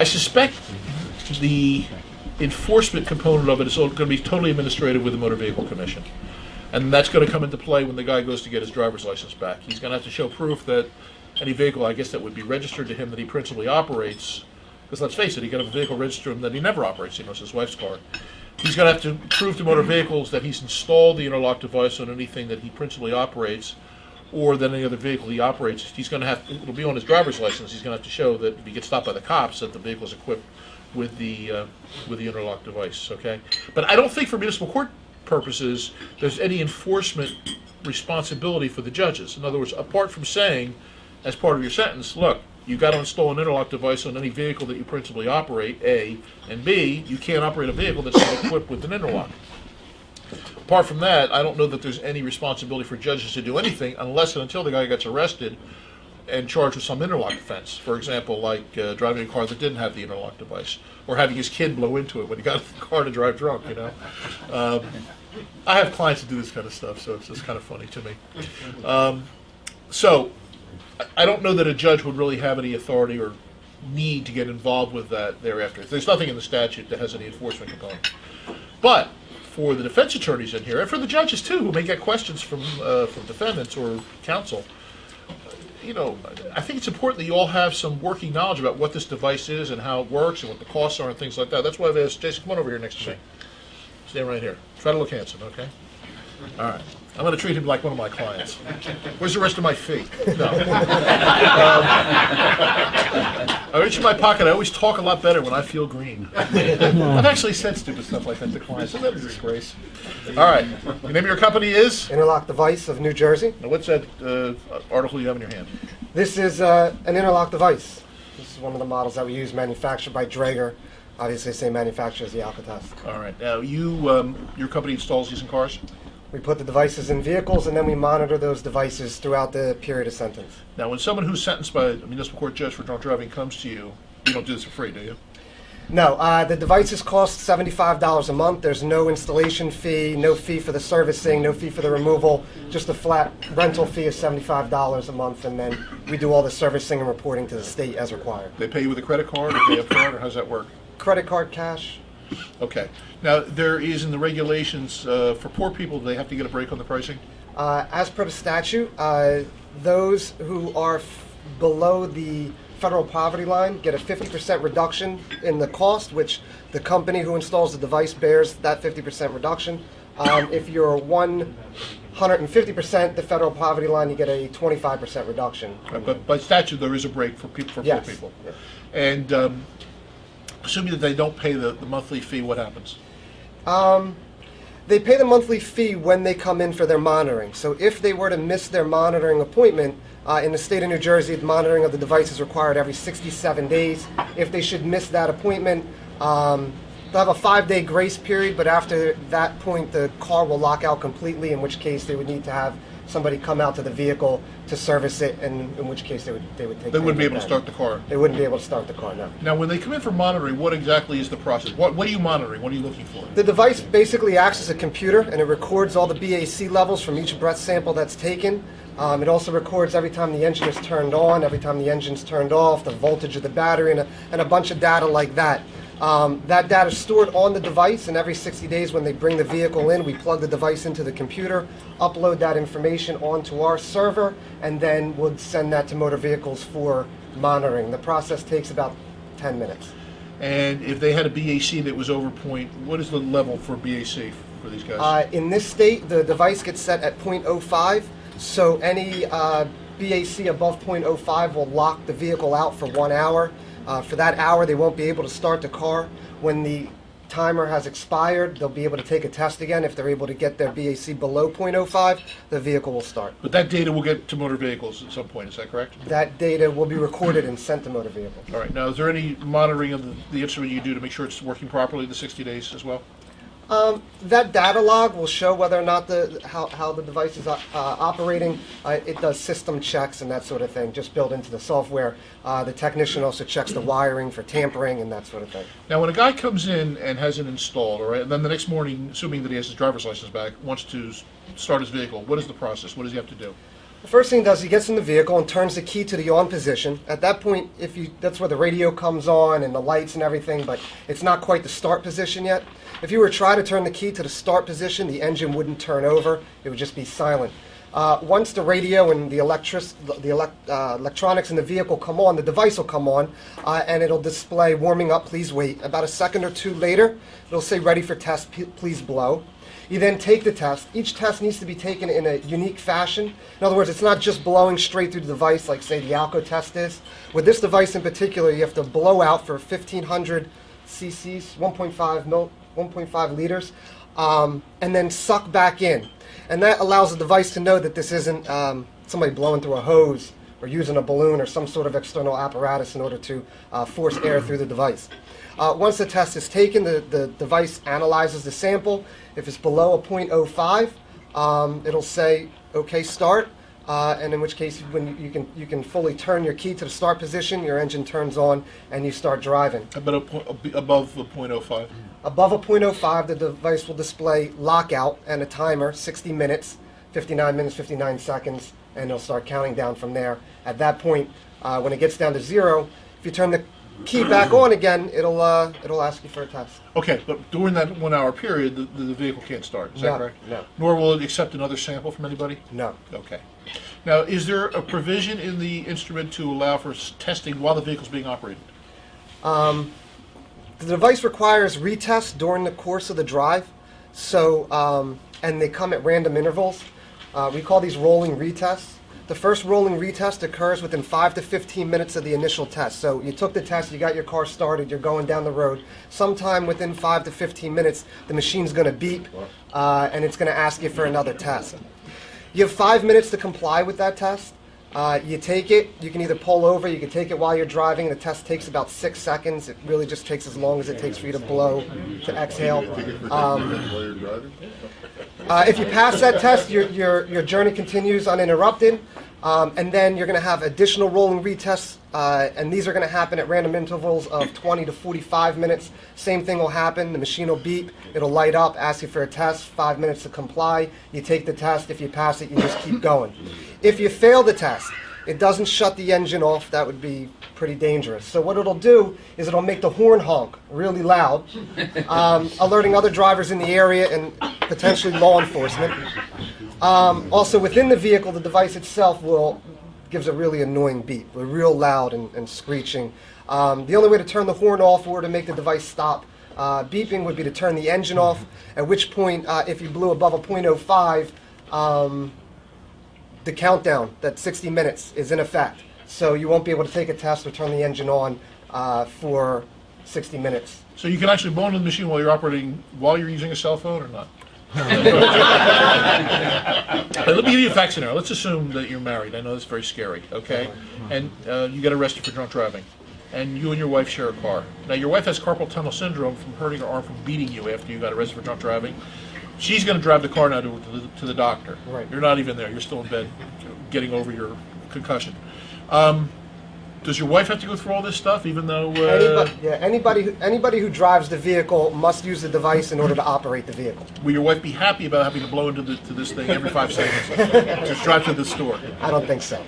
I suspect the enforcement component of it is going to be totally administrative with the Motor Vehicle Commission. And that's going to come into play when the guy goes to get his driver's license back. He's going to have to show proof that any vehicle, I guess, that would be registered to him that he principally operates, because let's face it, he could have a vehicle registered to him that he never operates, it's his wife's car. He's going to have to prove to motor vehicles that he's installed the interlock device on anything that he principally operates, or that any other vehicle he operates. He's going to have, it'll be on his driver's license, he's going to have to show that if he gets stopped by the cops, that the vehicle is equipped with the interlock device, okay? But I don't think for municipal court purposes, there's any enforcement responsibility for the judges. In other words, apart from saying, as part of your sentence, look, you got to install an interlock device on any vehicle that you principally operate, A, and B, you can't operate a vehicle that's not equipped with an interlock. Apart from that, I don't know that there's any responsibility for judges to do anything unless and until the guy gets arrested and charged with some interlock offense. For example, like driving a car that didn't have the interlock device, or having his kid blow into it when he got in the car to drive drunk, you know. I have clients that do this kind of stuff, so it's just kind of funny to me. So I don't know that a judge would really have any authority or need to get involved with that thereafter. There's nothing in the statute that has any enforcement component. But for the defense attorneys in here, and for the judges too, who may get questions from defendants or counsel, you know, I think it's important that you all have some working knowledge about what this device is and how it works and what the costs are and things like that. That's why I've asked Jason, come on over here next to me. Stand right here. Try to look handsome, okay? All right. I'm going to treat him like one of my clients. Where's the rest of my fee? No. I reach in my pocket. I always talk a lot better when I feel green. I've actually said stupid stuff like that to clients. Isn't that a disgrace? All right. The name of your company is? Interlock Device of New Jersey. Now, what's that article you have in your hand? This is an interlock device. This is one of the models that we use, manufactured by Draeger. Obviously, same manufacturer as the Alcatraz. All right. Now, your company installs these in cars? We put the devices in vehicles, and then we monitor those devices throughout the period of sentence. Now, when someone who's sentenced by a municipal court judge for drunk driving comes to you, you don't do this for free, do you? No. The devices cost $75 a month. There's no installation fee, no fee for the servicing, no fee for the removal, just a flat rental fee of $75 a month, and then we do all the servicing and reporting to the state as required. They pay you with a credit card, or pay up front, or how does that work? Credit card, cash. Okay. Now, there is in the regulations, for poor people, do they have to get a break on the pricing? As per the statute, those who are below the federal poverty line get a 50% reduction in the cost, which the company who installs the device bears that 50% reduction. If you're 150% the federal poverty line, you get a 25% reduction. Right, but by statute, there is a break for people, Yes. poor people. And assuming that they don't pay the monthly fee, what happens? They pay the monthly fee when they come in for their monitoring. So if they were to miss their monitoring appointment, in the state of New Jersey, the monitoring of the device is required every 67 days. If they should miss that appointment, they'll have a 5-day grace period, but after that point, the car will lock out completely, in which case they would need to have somebody come out to the vehicle to service it, and in which case they would take. They wouldn't be able to start the car. They wouldn't be able to start the car, no. Now, when they come in for monitoring, what exactly is the process? What are you monitoring? What are you looking for? The device basically acts as a computer, and it records all the BAC levels from each breath sample that's taken. It also records every time the engine is turned on, every time the engine's turned off, the voltage of the battery, and a bunch of data like that. That data is stored on the device, and every 60 days when they bring the vehicle in, we plug the device into the computer, upload that information onto our server, and then would send that to motor vehicles for monitoring. The process takes about 10 minutes. And if they had a BAC that was over point, what is the level for BAC for these guys? In this state, the device gets set at .05, so any BAC above .05 will lock the vehicle out for 1 hour. For that hour, they won't be able to start the car. When the timer has expired, they'll be able to take a test again. If they're able to get their BAC below .05, the vehicle will start. But that data will get to motor vehicles at some point, is that correct? That data will be recorded and sent to motor vehicles. All right. Now, is there any monitoring of the instrument you do to make sure it's working properly the 60 days as well? That data log will show whether or not how the device is operating. It does system checks and that sort of thing, just built into the software. The technician also checks the wiring for tampering and that sort of thing. Now, when a guy comes in and has it installed, all right, and then the next morning, assuming that he has his driver's license back, wants to start his vehicle, what is the process? What does he have to do? The first thing he does, he gets in the vehicle and turns the key to the on position. At that point, that's where the radio comes on and the lights and everything, but it's not quite the start position yet. If you were to try to turn the key to the start position, the engine wouldn't turn over. It would just be silent. Once the radio and the electronics in the vehicle come on, the device will come on, and it'll display warming up, please wait. About a second or two later, it'll say ready for test, please blow. You then take the test. Each test needs to be taken in a unique fashion. In other words, it's not just blowing straight through the device like, say, the Alco test is. With this device in particular, you have to blow out for 1,500 cc's, 1.5 liters, and then suck back in. And that allows the device to know that this isn't somebody blowing through a hose or using a balloon or some sort of external apparatus in order to force air through the device. Once the test is taken, the device analyzes the sample. If it's below a 0.05, it'll say, okay, start. And in which case, when you can fully turn your key to the start position, your engine turns on, and you start driving. About above the 0.05? Above a 0.05, the device will display lockout and a timer, 60 minutes, 59 minutes, 59 seconds, and it'll start counting down from there. At that point, when it gets down to 0, if you turn the key back on again, it'll ask you for a test. Okay, but during that 1 hour period, the vehicle can't start, is that correct? No. Nor will it accept another sample from anybody? No. Okay. Now, is there a provision in the instrument to allow for testing while the vehicle's being operated? The device requires retests during the course of the drive, so and they come at random intervals. We call these rolling retests. The first rolling retest occurs within 5 to 15 minutes of the initial test. So you took the test, you got your car started, you're going down the road. Sometime within 5 to 15 minutes, the machine's going to beep, and it's going to ask you for another test. You have 5 minutes to comply with that test. You take it, you can either pull over, you can take it while you're driving. The test takes about 6 seconds. It really just takes as long as it takes for you to blow, to exhale. If you pass that test, your journey continues uninterrupted. And then you're going to have additional rolling retests, and these are going to happen at random intervals of 20 to 45 minutes. Same thing will happen. The machine will beep. It'll light up, ask you for a test, 5 minutes to comply. You take the test. If you pass it, you just keep going. If you fail the test, it doesn't shut the engine off. That would be pretty dangerous. So what it'll do is it'll make the horn honk really loud, alerting other drivers in the area and potentially law enforcement. Also, within the vehicle, the device itself gives a really annoying beep, real loud and screeching. The only way to turn the horn off or to make the device stop beeping would be to turn the engine off, at which point, if you blew above a 0.05, the countdown, that 60 minutes, is in effect. So you won't be able to take a test or turn the engine on for 60 minutes. So you can actually blow into the machine while you're operating, while you're using a cell phone or not? Let me give you a fact scenario. Let's assume that you're married. I know that's very scary, okay? And you get arrested for drunk driving. And you and your wife share a car. Now, your wife has carpal tunnel syndrome from hurting her arm from beating you after you got arrested for drunk driving. She's going to drive the car now to the doctor. Right. You're not even there. You're still in bed getting over your concussion. Does your wife have to go through all this stuff, even though... Anybody who drives the vehicle must use the device in order to operate the vehicle. Will your wife be happy about having to blow into this thing every 5 seconds to drive to the store? I don't think so.